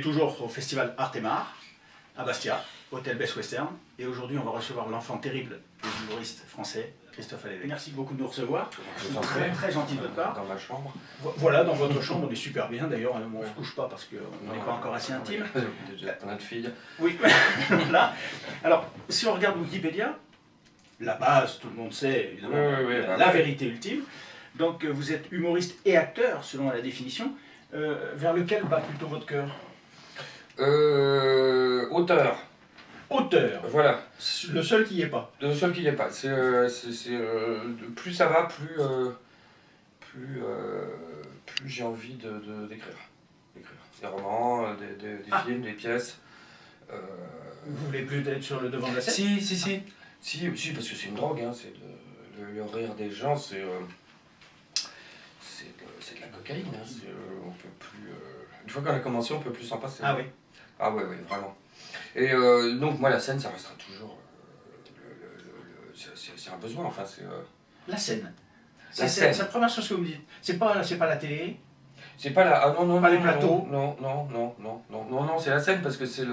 est toujours au festival Art et Mart, à Bastia, Hôtel Best Western. Et aujourd'hui, on va recevoir l'enfant terrible des humoristes français, Christophe Allévêque. Merci beaucoup de nous recevoir. C'est très, très gentil de votre part. Dans ma chambre. Voilà, dans votre chambre, on est super bien d'ailleurs. On ne se couche pas parce qu'on n'est pas encore assez intime. J'ai déjà plein de filles. Oui, voilà. Alors, si on regarde Wikipédia, la base, tout le monde sait, évidemment, la vérité ultime. Donc, vous êtes humoriste et acteur, selon la définition. Vers lequel bat plutôt votre cœur? Auteur. Auteur. Voilà. Le seul qui n'y est pas. Le seul qui n'y est pas. Plus ça va, plus j'ai envie d'écrire. Des romans, des films, des pièces. Vous voulez plus être sur le devant de la scène? Si, parce que c'est une drogue. Hein, le rire des gens, c'est de la cocaïne. Hein, on peut plus. Une fois qu'on a commencé, on peut plus s'en passer. Ah oui. Ah oui, vraiment. Et donc moi la scène ça restera toujours c'est un besoin, enfin c'est la scène. La scène. C'est la première chose que vous me dites. C'est pas la télé. C'est pas la non pas les plateaux. Non, c'est la scène parce que c'est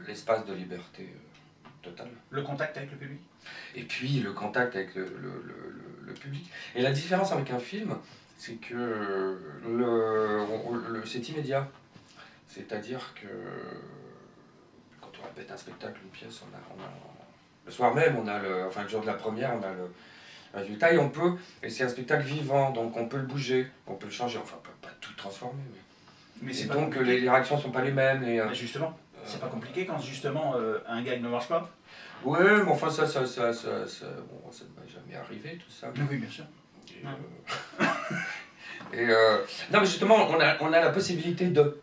l'espace de liberté totale. Le contact avec le public. Et puis le contact avec le public. Et la différence avec un film, c'est que c'est immédiat. C'est-à-dire que quand on répète un spectacle, une pièce, le soir même, le jour de la première, on a le résultat et c'est un spectacle vivant, donc on peut le bouger, on peut le changer, enfin on peut pas tout transformer. Mais c'est donc les réactions sont pas les mêmes. Mais justement, c'est pas compliqué quand justement un gag ne marche pas? Oui, mais enfin ça ne m'est jamais arrivé tout ça. Oui, bien sûr. Non mais justement, on a la possibilité de...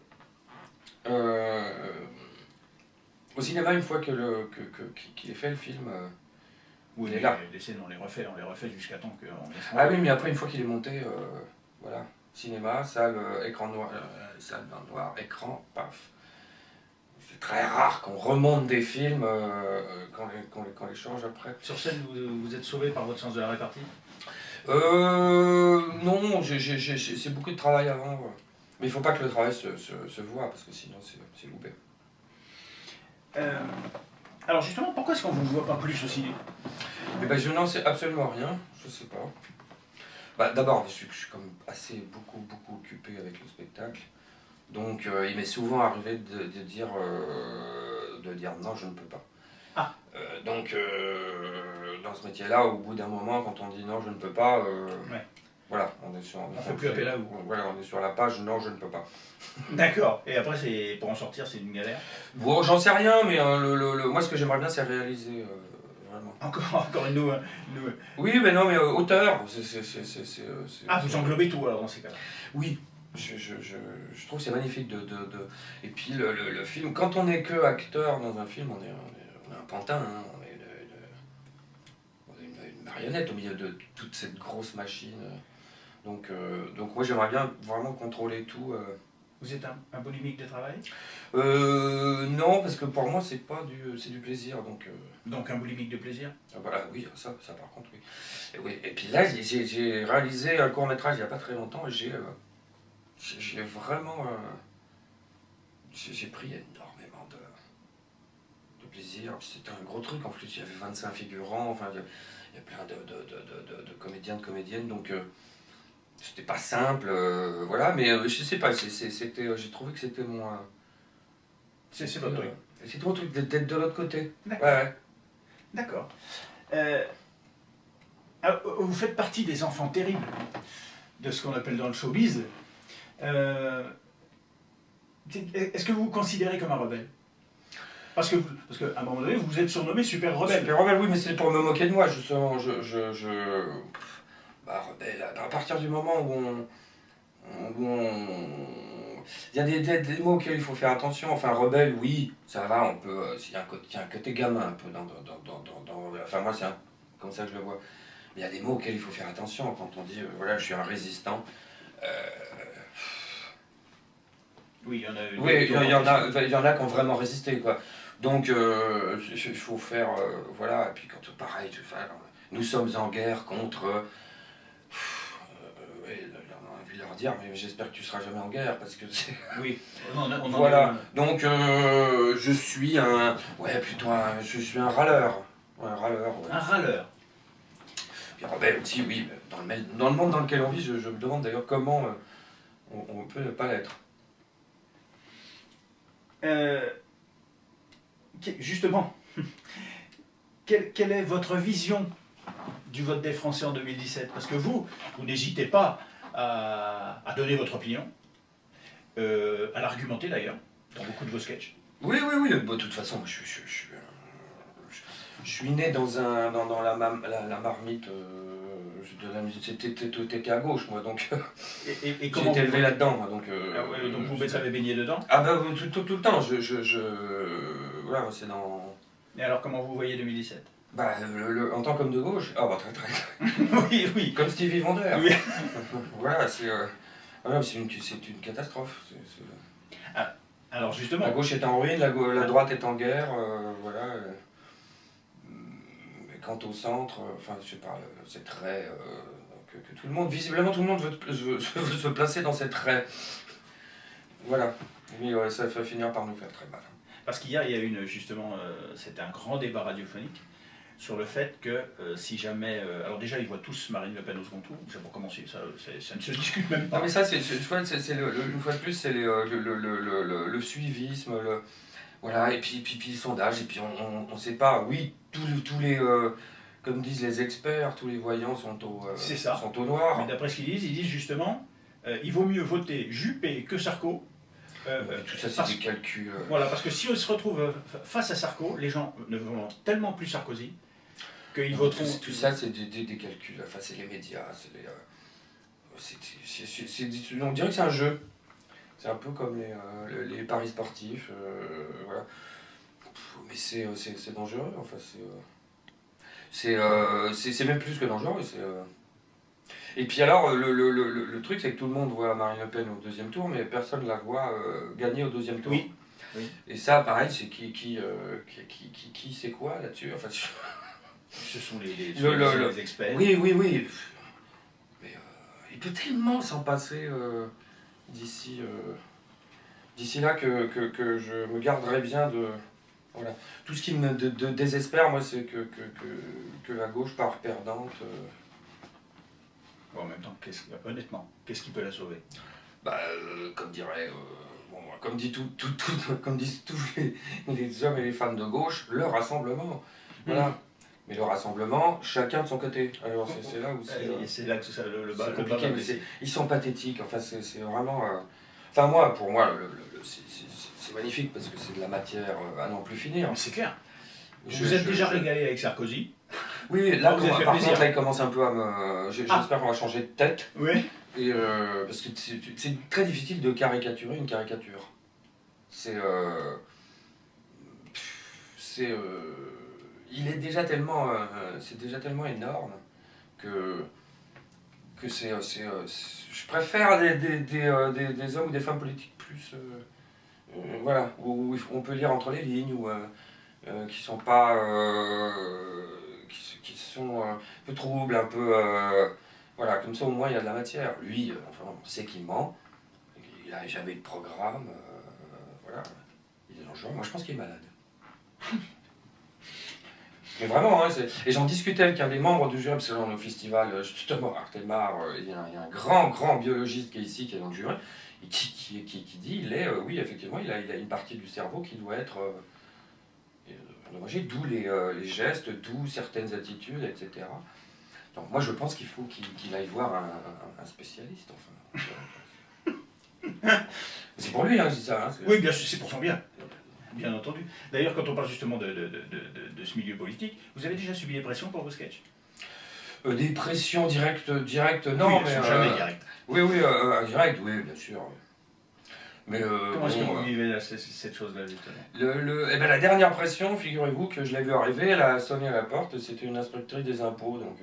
au cinéma, une fois qu'il est fait le film, oui, il est là. Les scènes, on les refait jusqu'à temps qu'on est... Ah oui, mais après, une fois qu'il est monté, voilà, cinéma, salle, écran noir, salle noir, écran, paf. C'est très rare qu'on remonte des films qu'on les change après. Sur scène, vous êtes sauvé par votre sens de la répartie? Non, c'est beaucoup de travail avant. Ouais. Mais il ne faut pas que le travail se voit, parce que sinon c'est loupé. Alors justement, pourquoi est-ce qu'on ne vous voit pas plus au ciné? Eh ben, je n'en sais absolument rien, je ne sais pas. Bah, d'abord, je suis quand même beaucoup occupé avec le spectacle. Donc il m'est souvent arrivé de dire non, je ne peux pas. Ah. Donc dans ce métier-là, au bout d'un moment, quand on dit non, je ne peux pas, voilà, on est sur... On fait plus appel à vous. Voilà, on est sur la page non, je ne peux pas. D'accord. Et après, pour en sortir, c'est une galère? Bon, j'en sais rien, mais moi, ce que j'aimerais bien, c'est réaliser, vraiment. Encore une nouvelle. Oui, mais non, mais auteur, Ah, vous englobez tout, alors, dans ces cas-là? Oui. Je trouve que c'est magnifique Et puis le film, quand on n'est que acteur dans un film, on est un pantin, hein, on est une marionnette au milieu de toute cette grosse machine. Donc moi j'aimerais bien vraiment contrôler tout. Vous êtes un boulimique de travail? Non, parce que pour moi c'est du plaisir. Donc un boulimique de plaisir? Voilà, oui, ça par contre oui. Et puis là j'ai réalisé un court-métrage il n'y a pas très longtemps et j'ai vraiment... j'ai pris énormément de plaisir. C'était un gros truc, en plus il y avait 25 figurants, enfin il y a plein de comédiens, de comédiennes, donc c'était pas simple, voilà, mais je sais pas, j'ai trouvé que c'était mon... C'est votre truc. C'est mon truc d'être de l'autre côté. D'accord. Ouais. D'accord. Vous faites partie des enfants terribles de ce qu'on appelle dans le showbiz. Est-ce que vous vous considérez comme un rebelle? Parce qu'à un moment donné, vous êtes surnommé Super Rebelle. Super Rebelle, oui, mais c'est pour me moquer de moi, justement. Rebelle, à partir du moment où il y a des mots auxquels il faut faire attention. Enfin, rebelle, oui, ça va, on peut... Il y a un côté gamin un peu dans enfin, moi, c'est comme ça que je le vois. Mais il y a des mots auxquels il faut faire attention quand on dit, voilà, je suis un résistant. Oui, il y en a. Oui, il y en a qui ont vraiment résisté, quoi. Donc, il faut faire, voilà, et puis quand pareil, nous sommes en guerre contre, on a envie de leur dire mais j'espère que tu seras jamais en guerre parce que c'est... Oui, voilà, donc je suis un... Ouais, plutôt je suis un râleur. Ouais, un râleur. Ouais. Un râleur. Puis rebelle aussi, oui. Dans le monde dans lequel on vit, je me demande d'ailleurs comment on peut ne pas l'être. Justement, quelle est votre vision du vote des Français en 2017? Parce que vous n'hésitez pas à donner votre opinion, à l'argumenter d'ailleurs, dans beaucoup de vos sketchs. Oui. Bon, de toute façon, je suis né dans la marmite de la musique. T'étais à gauche, moi, donc et j'ai été élevé là-dedans, moi, donc... donc vous avez baigné dedans? Ah bah tout le temps, voilà, c'est dans... Et alors comment vous voyez 2017? Bah, en tant qu'homme de gauche, ah bah très. Oui. Comme Stevie Wonder. Oui. Voilà, c'est une catastrophe. Alors justement... La gauche est en ruine, la droite est en guerre, voilà. Mais quant au centre, enfin je sais pas, c'est très... que tout le monde, visiblement tout le monde veut se placer dans cette raie. Voilà, mais ça va finir par nous faire très mal. Parce qu'hier, il y a une, justement, c'était un grand débat radiophonique sur le fait que si jamais... alors déjà, ils voient tous Marine Le Pen au second tour, c'est pour commencer, ça ne se discute même pas. Non mais ça, une fois de plus, c'est le suivisme, voilà, et puis les sondages, et puis on sait pas, oui, tous les... comme disent les experts, tous les voyants sont au noir. Mais d'après ce qu'ils disent justement, il vaut mieux voter Juppé que Sarko. Tout ça, c'est des calculs. Voilà, parce que si on se retrouve face à Sarko, les gens ne vont tellement plus Sarkozy qu'ils voteront... Tout ça, c'est des calculs. Enfin, c'est les médias. On dirait que c'est un jeu. C'est un peu comme les paris sportifs. Voilà. Mais c'est dangereux. Enfin, c'est même plus que dangereux. Et puis alors, le truc, c'est que tout le monde voit Marine Le Pen au deuxième tour, mais personne ne la voit gagner au deuxième tour. Oui. Et ça, pareil, c'est qui c'est quoi là-dessus? Enfin, ce sont les experts. Oui. Mais il peut tellement s'en passer d'ici là que je me garderai bien de... Voilà. Tout ce qui me désespère, moi, c'est que la gauche part perdante. Bon, en même temps, honnêtement, qu'est-ce qui peut la sauver? Bah, comme dirait... comme disent tous les hommes et les femmes de gauche, le rassemblement. Voilà. Mais le rassemblement, chacun de son côté. Alors c'est là où c'est là que c'est le bas compliqué, mais ils sont pathétiques. Enfin, c'est vraiment... Enfin, pour moi, c'est magnifique parce que c'est de la matière à n'en plus finir. C'est clair. Vous êtes déjà régalé avec Sarkozy. Oui, là, par contre, il commence un peu à me... J'espère qu'on va changer de tête. Oui. Et, parce que c'est très difficile de caricaturer une caricature. Il est déjà tellement... c'est déjà tellement énorme que je préfère des hommes ou des femmes politiques plus... voilà, où on peut lire entre les lignes, ou qui sont pas... qui sont un peu troubles, un peu... voilà, comme ça au moins il y a de la matière. Lui, enfin, on sait qu'il ment, il n'a jamais eu de programme, voilà, il est dangereux. Moi je pense qu'il est malade. Mais vraiment, hein, et j'en discutais avec un des membres du jury, parce que là on est au festival, justement, Artemar, il y a un grand biologiste qui est ici, qui est dans le jury, et qui dit, oui, effectivement, il a une partie du cerveau qui doit être endommagée, d'où les gestes, d'où certaines attitudes, etc. Donc moi je pense qu'il faut qu'il aille voir un spécialiste, enfin. C'est pour lui, hein, je dis ça. Hein, oui, bien sûr, c'est pour son bien. Bien entendu. D'ailleurs, quand on parle justement de ce milieu politique, vous avez déjà subi des pressions pour vos sketchs? Des pressions directes, non, oui, mais jamais directes. Oui, directes, oui, bien sûr. Mais comment est-ce que vous vivez cette chose-là, justement? La dernière pression, figurez-vous que je l'ai vu arriver, elle a sonné à la porte, c'était une inspectrice des impôts, donc...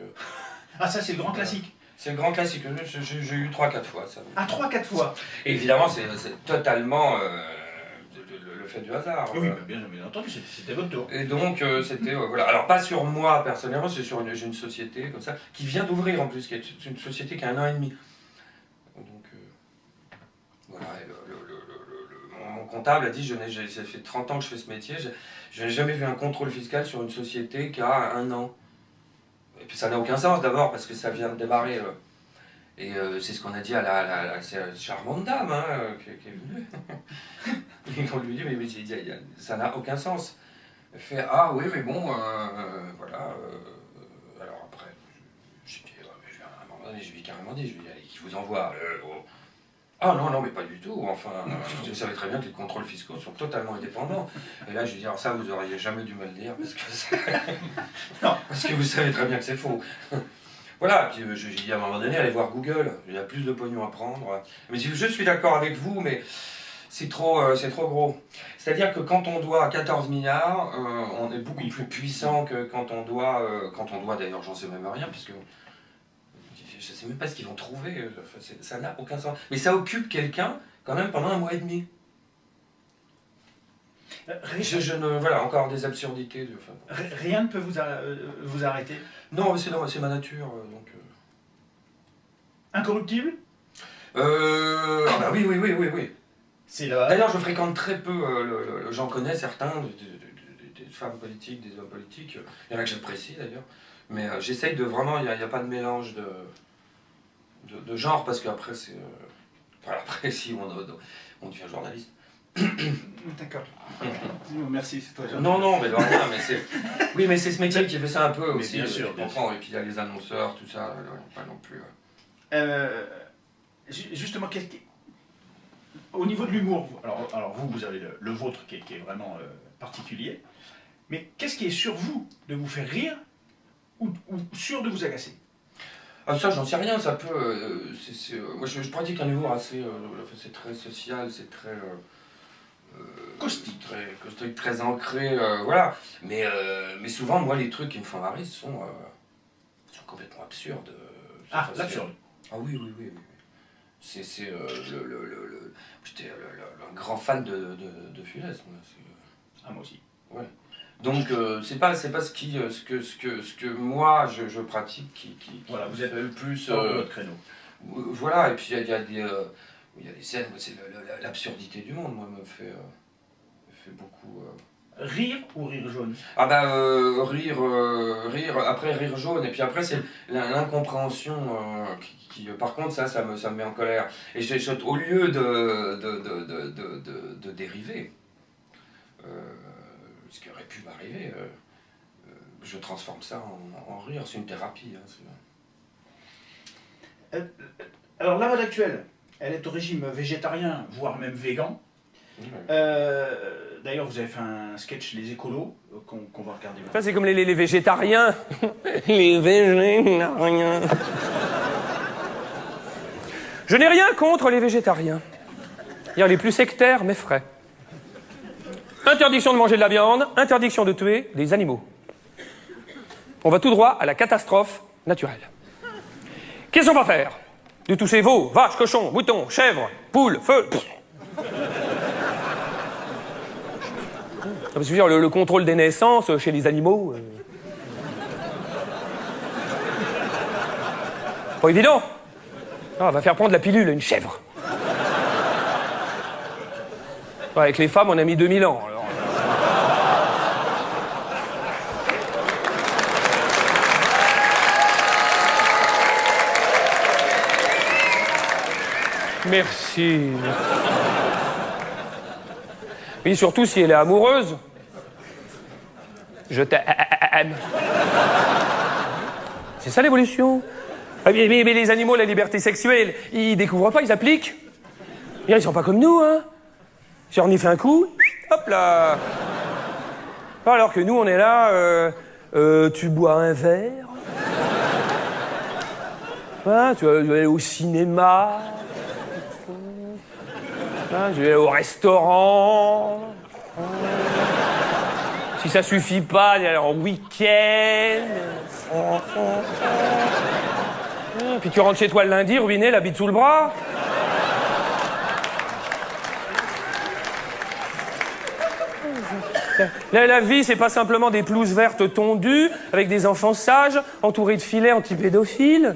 Ah, ça c'est le grand classique. C'est le grand classique, j'ai eu 3-4 fois ça. Ah, 3-4 fois. Et évidemment, c'est totalement... le fait du hasard. Oui, bien entendu, c'était votre tour. Et donc, c'était... voilà. Alors, pas sur moi, personnellement, c'est sur une société comme ça, qui vient d'ouvrir en plus, qui est une société qui a 1 an et demi. Donc, comptable a dit, ça fait 30 ans que je fais ce métier, je n'ai jamais vu un contrôle fiscal sur une société qui a 1 an. Et puis ça n'a aucun sens d'abord parce que ça vient de démarrer. Et c'est ce qu'on a dit à la charmante dame qui est venue. Et on lui dit, mais ça n'a aucun sens. Elle fait, ah oui, mais bon, voilà. Alors après, à un moment donné, je lui ai carrément dit, je lui ai dit, allez, qui vous envoie Ah non, mais pas du tout. Enfin, je savais très bien que les contrôles fiscaux sont totalement indépendants. Et là, je lui ai dit, alors ça, vous auriez jamais dû me le dire, parce que vous savez très bien que c'est faux. Voilà, puis j'ai dit à un moment donné, allez voir Google, il y a plus de pognon à prendre. Mais je suis d'accord avec vous, mais c'est trop gros. C'est-à-dire que quand on doit 14 milliards, on est beaucoup plus puissant que quand on doit d'ailleurs, j'en sais même rien, puisque je ne sais même pas ce qu'ils vont trouver, ça n'a aucun sens. Mais ça occupe quelqu'un quand même pendant 1 mois et demi. Voilà, encore des absurdités. Rien ne peut vous arrêter? Non, c'est ma nature. Donc, Incorruptible? Ah bah oui. D'ailleurs, je fréquente très peu, j'en connais certains, des femmes politiques, des hommes politiques. Il y en a que j'apprécie d'ailleurs. Mais j'essaye de vraiment, il n'y a pas de mélange de genre, parce qu'après, après, si on devient journaliste. D'accord. Merci, c'est toi. Non, mais de rien, oui, mais c'est ce métier qui fait ça un peu mais aussi. Bien sûr. Et puis il y a les annonceurs, tout ça, pas non plus. Justement, au niveau de l'humour, alors vous avez le vôtre qui est vraiment particulier, mais qu'est-ce qui est sur vous de vous faire rire ou sûr de vous agacer? Ah, ça, j'en sais rien, ça peut. Moi, je pratique un humour assez. C'est très social, c'est très. Caustique. Très ancré, voilà. Mais souvent, moi, les trucs qui me font marrer sont complètement absurdes. L'absurde. Ah oui. J'étais un grand fan de Funès. Moi aussi. Ouais. Donc c'est pas ce que moi je pratique qui voilà, vous êtes le plus votre créneau. Voilà, et puis il y a des scènes, c'est l'absurdité du monde, moi, me fait beaucoup. Rire ou rire jaune? Ah bah rire, après rire jaune, et puis après c'est l'incompréhension qui par contre ça me met en colère. Et au lieu de dériver, ce qui aurait pu m'arriver, je transforme ça en rire, c'est une thérapie. Alors la mode actuelle, elle est au régime végétarien, voire même végan. D'ailleurs, vous avez fait un sketch, les écolos, qu'on va regarder maintenant. Ça, c'est comme les végétariens. Les végétariens. Je n'ai rien contre les végétariens. D'ailleurs, les plus sectaires, mais frais. Interdiction de manger de la viande, interdiction de tuer des animaux. On va tout droit à la catastrophe naturelle. Qu'est-ce qu'on va faire? De tous ces veaux, vaches, cochons, moutons, chèvres, poules, feux. Je veux dire, le contrôle des naissances chez les animaux. Pas évident. On va faire prendre la pilule à une chèvre. Ouais, avec les femmes, on a mis 2000 ans. Alors. Merci. Et surtout si elle est amoureuse. Je t'aime. C'est ça l'évolution. Mais les animaux, la liberté sexuelle, ils découvrent pas, ils appliquent. Ils sont pas comme nous, hein. Si on y fait un coup, hop là. Alors que nous, on est là, tu bois un verre. Hein, tu vas aller au cinéma. Hein, tu vas aller au restaurant. Si ça suffit pas, aller en week-end. Puis tu rentres chez toi le lundi, ruiné, la bite sous le bras. La vie, c'est pas simplement des pelouses vertes tondues, avec des enfants sages, entourés de filets antipédophiles.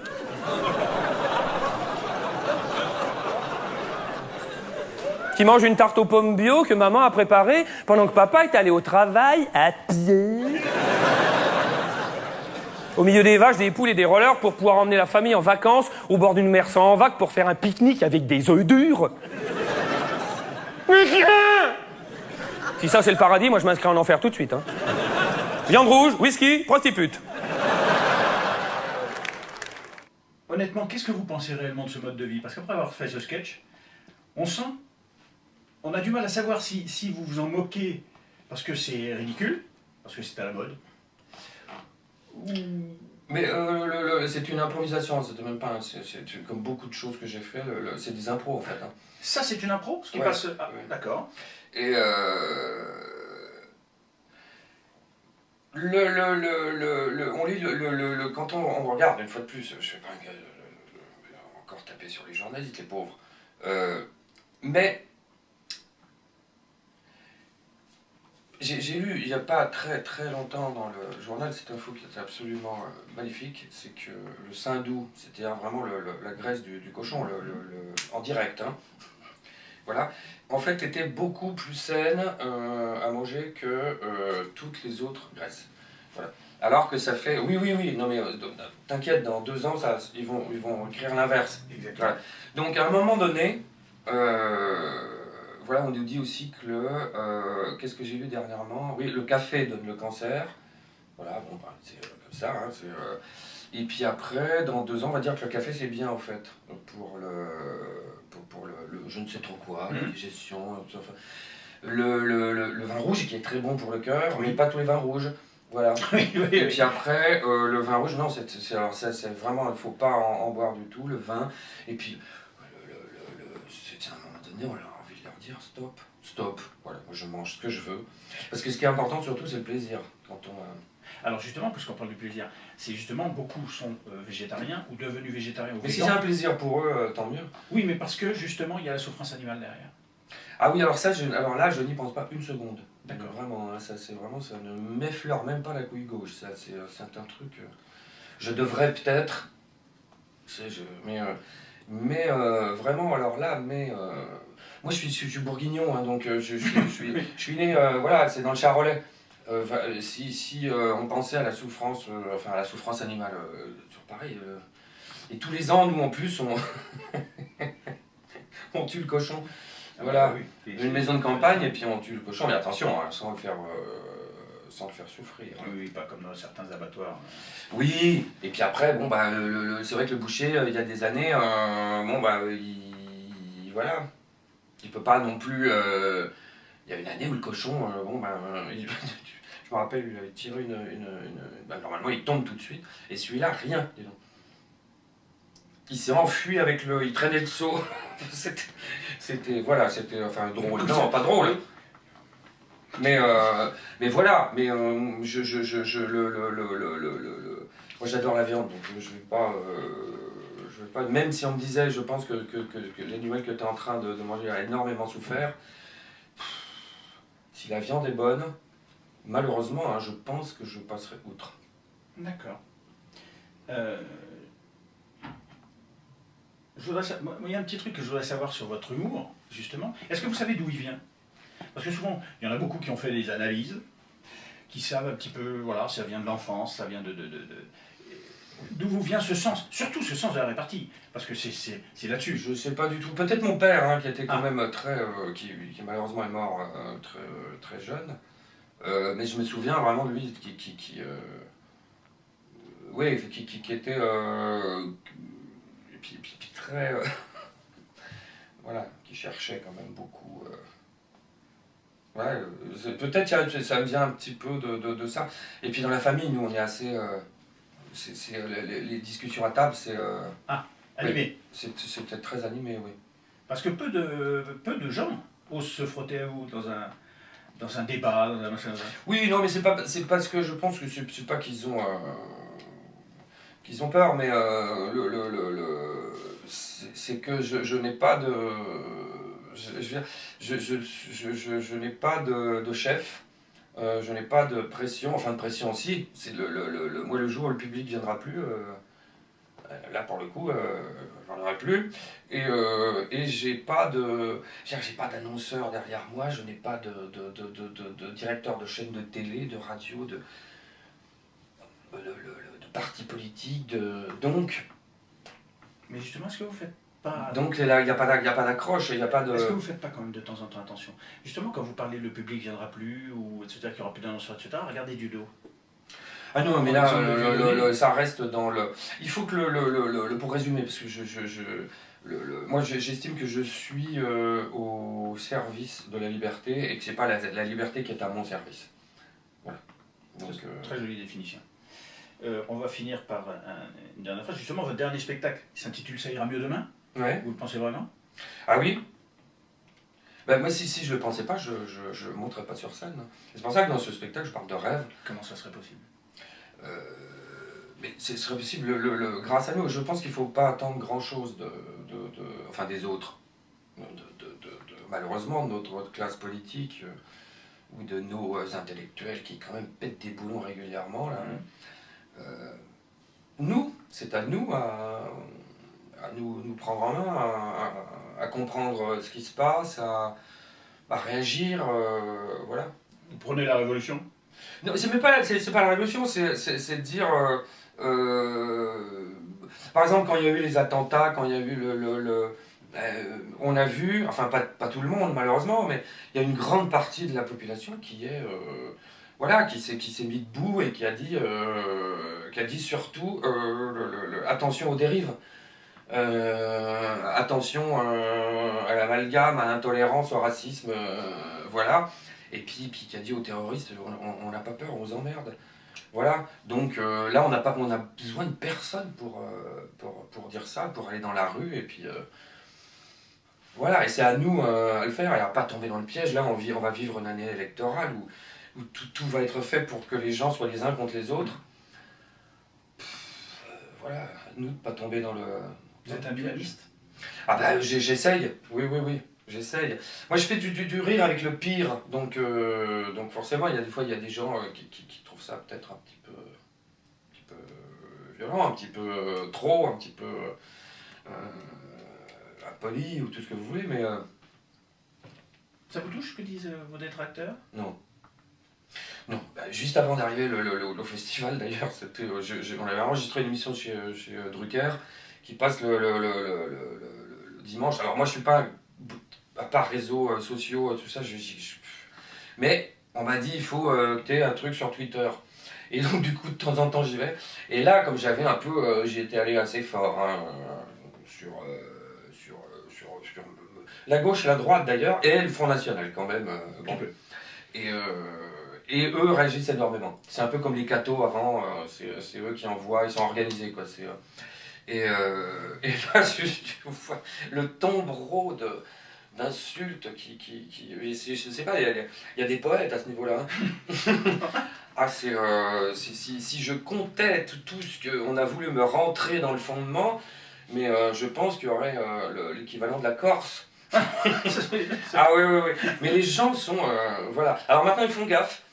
qui mange une tarte aux pommes bio que maman a préparée pendant que papa est allé au travail à pied. Au milieu des vaches, des poules et des rollers pour pouvoir emmener la famille en vacances au bord d'une mer sans vagues pour faire un pique-nique avec des œufs durs. Si ça c'est le paradis, moi je m'inscris en enfer tout de suite. Hein. Viande rouge, whisky, prostitute. Honnêtement, qu'est-ce que vous pensez réellement de ce mode de vie? Parce qu'après avoir fait ce sketch, on a du mal à savoir si vous vous en moquez parce que c'est ridicule, parce que c'est à la mode. Mais c'est une improvisation, c'est même pas, c'est comme beaucoup de choses que j'ai fait, c'est des impros en fait. Hein. Ça c'est une impro, ce qui ouais, passe. Ah, ouais. D'accord. Et on lit quand on regarde une fois de plus, je sais pas, encore taper sur les journalistes, les pauvres. Mais j'ai lu il n'y a pas très très longtemps dans le journal cette info qui était absolument magnifique, c'est que le saindoux, c'est-à-dire vraiment la graisse du cochon, en direct, hein, voilà, en fait était beaucoup plus saine à manger que toutes les autres graisses. Voilà. Alors que ça fait... Oui, non mais t'inquiète, dans 2 ans, ils vont écrire l'inverse. Exactement. Voilà. Donc à un moment donné, voilà, on nous dit aussi que qu'est-ce que j'ai lu dernièrement? Oui, le café donne le cancer. Voilà, bon, bah, c'est comme ça. Hein, et puis après, dans 2 ans, on va dire que le café c'est bien en fait, pour le je ne sais trop quoi, la digestion, enfin, le vin rouge qui est très bon pour le cœur, mais pas tous les vins rouges. Voilà. Et puis après, le vin rouge, non, c'est vraiment, il ne faut pas en boire du tout, le vin. Et puis, c'est à un moment donné, on a envie de leur dire stop. Voilà, moi je mange ce que je veux. Parce que ce qui est important surtout, c'est le plaisir. Alors justement, puisqu'on parle du plaisir, c'est justement beaucoup sont végétariens ou devenus végétariens ou mais si c'est un plaisir pour eux, tant mieux. Oui, mais parce que justement, il y a la souffrance animale derrière. Ah oui, alors là, je n'y pense pas une seconde. D'accord. Vraiment, ça ne m'effleure même pas la couille gauche. Ça, c'est un truc. Je devrais peut-être. Mais vraiment, alors là, moi je suis bourguignon, hein, donc je suis né, voilà, c'est dans le Charolais. Si on pensait à la souffrance, à la souffrance animale, toujours pareil. Et tous les ans, nous en plus, on tue le cochon. Voilà, oui, une maison de campagne et puis on tue le cochon, mais attention, hein, sans le faire souffrir. Hein. Oui, pas comme dans certains abattoirs. Oui, et puis après, bon, bah, c'est vrai que le boucher, il y a des années, bon, bah, voilà, il peut pas non plus. Il y a une année où le cochon, bon, bah, je me rappelle, il avait tiré bah, normalement, il tombe tout de suite, et celui-là, rien, dis donc. Il s'est enfui avec il traînait le seau. C'était enfin drôle. Non, pas drôle. Mais voilà, mais moi j'adore la viande, donc je vais pas, même si on me disait, je pense que l'animal que tu es en train de manger a énormément souffert, si la viande est bonne, malheureusement, hein, je pense que je passerai outre. D'accord. Il y a un petit truc que je voudrais savoir sur votre humour, justement. Est-ce que vous savez d'où il vient? Parce que souvent, il y en a beaucoup qui ont fait des analyses, qui savent un petit peu, voilà, ça vient de l'enfance, ça vient d'où vous vient ce sens, surtout ce sens de la répartie, parce que c'est là-dessus. Je sais pas du tout. Peut-être mon père, hein, qui était quand même très, qui malheureusement est mort très jeune. Mais je me souviens vraiment de lui qui était et puis très voilà, qui cherchait quand même beaucoup. Ouais, peut-être ça me vient un petit peu de ça. Et puis dans la famille, nous on est assez. Les discussions à table, c'est. Animé. Oui, c'est peut-être très animé, oui. Parce que peu de gens osent se frotter à vous dans un débat, dans un machin. Oui, non, mais c'est parce que je pense que c'est pas qu'ils ont peur, mais c'est que je n'ai pas de. Je n'ai pas de chef, je n'ai pas de pression, enfin de pression aussi. C'est moi le jour où le public viendra plus, Là, pour le coup, j'en aurais plus. Et j'ai pas d'annonceur derrière moi, je n'ai pas de directeur de chaîne de télé, de radio, de parti politique, donc... Mais justement, est-ce que vous faites pas... Donc là, il n'y a pas d'accroche, il n'y a pas de... Est-ce que vous faites pas quand même de temps en temps attention? Justement, quand vous parlez, le public viendra plus, ou etc., qu'il n'y aura plus d'annonceurs, etc., regardez du dos. Ah non, mais là, ça reste dans le... Il faut que pour résumer, parce que moi j'estime que je suis au service de la liberté et que c'est pas la liberté qui est à mon service. Voilà. Donc, très jolie définition. On va finir par une dernière phrase. Justement, votre dernier spectacle s'intitule « Ça ira mieux demain ». Ouais. Vous le pensez vraiment? Ah oui. Ben, moi, si je le pensais pas, je ne monterais pas sur scène. C'est pour ça que dans ce spectacle, je parle de rêve. Comment ça serait possible? Mais ce serait possible grâce à nous. Je pense qu'il ne faut pas attendre grand-chose enfin, des autres. Malheureusement, de notre classe politique ou de nos intellectuels qui quand même pètent des boulons régulièrement. Là. Nous, c'est à nous à nous prendre en main, à comprendre ce qui se passe, à réagir, voilà. Vous prenez la révolution? Non, c'est pas la révolution, c'est de dire... par exemple, quand il y a eu les attentats, quand il y a eu on a vu, enfin pas tout le monde malheureusement, mais il y a une grande partie de la population qui est... voilà, qui s'est mis debout et qui a dit surtout attention aux dérives, attention à l'amalgame, à l'intolérance, au racisme, voilà. Et puis qui a dit aux terroristes, on n'a pas peur, on vous emmerde. Voilà, donc là on a besoin de personne pour dire ça, pour aller dans la rue, et puis voilà, et c'est à nous à le faire, et à pas tomber dans le piège. Là on va vivre une année électorale où tout va être fait pour que les gens soient les uns contre les autres. Voilà, à nous de pas tomber dans le... Vous êtes un bilaniste? Ah bah j'essaye, oui, j'essaye. Moi je fais du rire avec le pire, donc forcément il y a des fois il y a des gens qui trouvent ça peut-être un petit peu violent, un petit peu trop, un petit peu impoli ou tout ce que vous voulez, mais... Ça vous touche ce que disent vos détracteurs? Non. Non, juste avant d'arriver au festival d'ailleurs, on avait enregistré une émission chez Drucker qui passe le dimanche. Alors moi je suis pas, à part réseaux sociaux, tout ça, mais on m'a dit il faut que tu aies un truc sur Twitter. Et donc du coup de temps en temps j'y vais. Et là comme j'avais un peu, j'y étais allé assez fort hein, sur la gauche et la droite d'ailleurs, et le Front National quand même. Bon. Et eux réagissent énormément. C'est un peu comme les cathos avant, c'est eux qui envoient, ils sont organisés quoi. Et là, je vois le tombereau d'insultes je sais pas, il y a des poètes à ce niveau-là. Hein. Ah, si je comptais tout ce qu'on a voulu me rentrer dans le fondement, mais je pense qu'il y aurait l'équivalent de la Corse. Ah oui. Mais les gens sont... voilà. Alors maintenant, ils font gaffe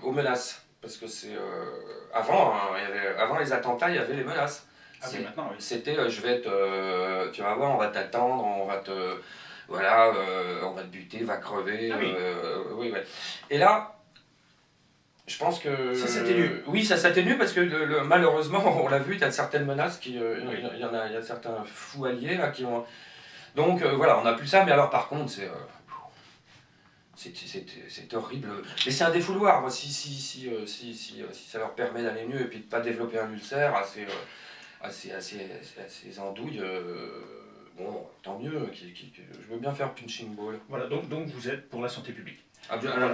aux menaces. Parce que c'est... avant les attentats, il y avait les menaces. Ah oui, maintenant, oui. C'était, je vais tu vas voir, on va t'attendre, on va te... Voilà, on va te buter, va crever. Ah oui. Oui. Et là, je pense que... Ça s'atténue. Oui, ça s'atténue parce que malheureusement, on l'a vu, il y a certaines menaces, il y a certains fous alliés là, qui ont... Donc voilà, on n'a plus ça, mais alors par contre, c'est horrible. Mais c'est un défouloir, moi, si ça leur permet d'aller mieux et puis de ne pas développer un ulcère à ces andouilles, bon, tant mieux, je veux bien faire punching ball. Voilà, donc vous êtes pour la santé publique. Ah, alors,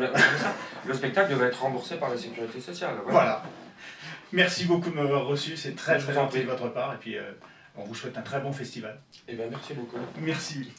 le spectacle devait être remboursé par la sécurité sociale. Voilà. Merci beaucoup de m'avoir reçu, c'est très Je vous en gentil prie. de votre part, et puis on vous souhaite un très bon festival. Eh bien, merci beaucoup. Merci.